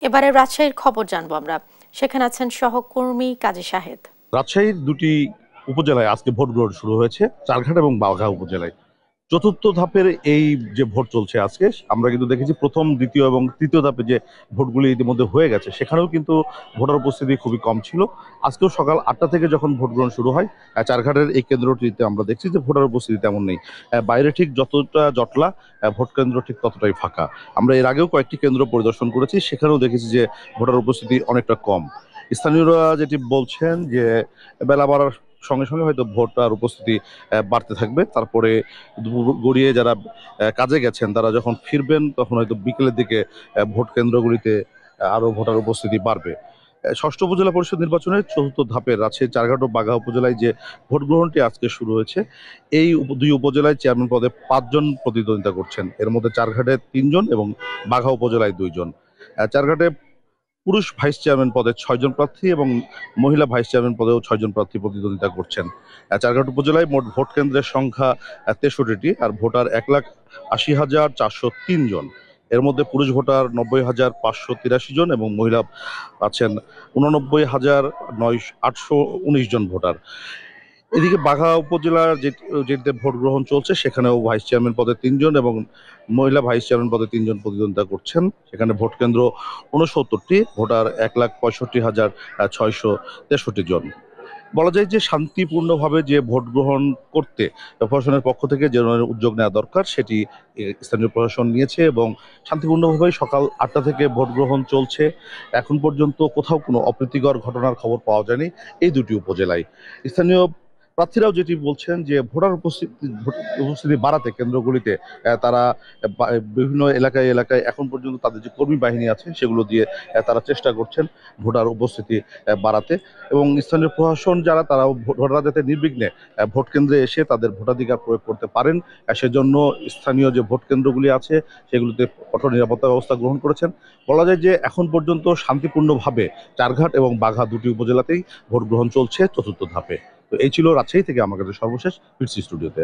এবারে রাজশাহীর খবর জানবো আমরা। সেখানে আছেন সহকর্মী কাজী শাহেদ। রাজশাহীর দুটি উপজেলায় আজকে ভোট গ্রহণ শুরু হয়েছে, চারঘাট এবং বাঘা উপজেলায়। চতুর্থ ধাপের এই যে ভোট চলছে আজকে, আমরা কিন্তু দেখেছি প্রথম, দ্বিতীয় এবং তৃতীয় ধাপে যে ভোটগুলি ইতিমধ্যে হয়ে গেছে, সেখানেও কিন্তু ভোটার উপস্থিতি খুবই কম ছিল। আজকেও সকাল 8টা থেকে যখন ভোট গ্রহণ শুরু হয়, চারঘাটের এই কেন্দ্রটিতে আমরা দেখছি যে ভোটার উপস্থিতি তেমন নেই। বাইরে ঠিক যতটা জটলা, ভোট কেন্দ্র ঠিক ততটাই ফাঁকা। আমরা এর আগেও কয়েকটি কেন্দ্র পরিদর্শন করেছি, সেখানেও দেখেছি যে ভোটার উপস্থিতি অনেকটা কম। স্থানীয়রা যেটি বলছেন যে বেলা বাড়ার সঙ্গে সঙ্গে হয়তো ভোটার উপস্থিতি বাড়তে থাকবে। তারপরে দুপুর গড়িয়ে যারা কাজে গেছেন তারা যখন ফিরবেন তখন হয়তো বিকেলের দিকে ভোট কেন্দ্রগুলিতে আরো ভোটার উপস্থিতি বাড়বে। ষষ্ঠ উপজেলা পরিষদ নির্বাচনের চতুর্থ ধাপের রাজশাহী চারঘাট ও বাঘা উপজেলায় যে ভোট গ্রহণটি আজকে শুরু হয়েছে, এই দুই উপজেলায় চেয়ারম্যান পদে 5 জন প্রতিদ্বন্দ্বিতা করছেন। এর মধ্যে চারঘাটে 3 জন এবং বাঘা উপজেলায় 2 জন। চারঘাটে পুরুষ ভাইস চেয়ারম্যান পদে 6 জন প্রার্থী এবং মহিলা ভাইস চেয়ারম্যান পদেও 6 জন প্রার্থী প্রতিদ্বন্দ্বিতা করছেন। চারঘাট উপজেলায় মোট ভোট কেন্দ্রের সংখ্যা 63টি, আর ভোটার 1,80,403 জন। এর মধ্যে পুরুষ ভোটার 90,583 জন এবং মহিলা আছেন 89,819 জন ভোটার। এদিকে বাঘা উপজেলার যেটিতে ভোট গ্রহণ চলছে, সেখানেও ভাইস চেয়ারম্যান পদে 3 জন এবং মহিলা ভাইস চেয়ারম্যান পদে 3 জন প্রতিদ্বন্দ্বিতা করছেন। সেখানে ভোট কেন্দ্র 69টি, ভোটার 1,65,663 জন। বলা যায় যে শান্তিপূর্ণভাবে যে ভোট গ্রহণ করতে প্রশাসনের পক্ষ থেকে যে ধরনের উদ্যোগ নেওয়া দরকার, সেটি স্থানীয় প্রশাসন নিয়েছে এবং শান্তিপূর্ণভাবে সকাল 8টা থেকে ভোট গ্রহণ চলছে। এখন পর্যন্ত কোথাও কোনো অপ্রীতিকর ঘটনার খবর পাওয়া যায়নি এই দুটি উপজেলায়। স্থানীয় প্রার্থীরাও যেটি বলছেন যে ভোটার উপস্থিতি বাড়াতে কেন্দ্রগুলিতে তারা বিভিন্ন এলাকায় এলাকায় এখন পর্যন্ত তাদের যে কর্মী বাহিনী আছে সেগুলো দিয়ে তারা চেষ্টা করছেন ভোটার উপস্থিতি বাড়াতে। এবং স্থানীয় প্রশাসন যারা, তারাও ভোটাররা যাতে নির্বিঘ্নে ভোট কেন্দ্রে এসে তাদের ভোটাধিকার প্রয়োগ করতে পারেন, সেজন্য স্থানীয় যে ভোট কেন্দ্রগুলি আছে সেগুলিতে কঠোর নিরাপত্তা ব্যবস্থা গ্রহণ করেছেন। বলা যায় যে এখন পর্যন্ত শান্তিপূর্ণভাবে চারঘাট এবং বাঘা দুটি উপজেলাতেই ভোট গ্রহণ চলছে চতুর্থ ধাপে। তো এই ছিল রাজশাহী থেকে আমার কাছে সর্বশেষ। ফিরছি স্টুডিওতে।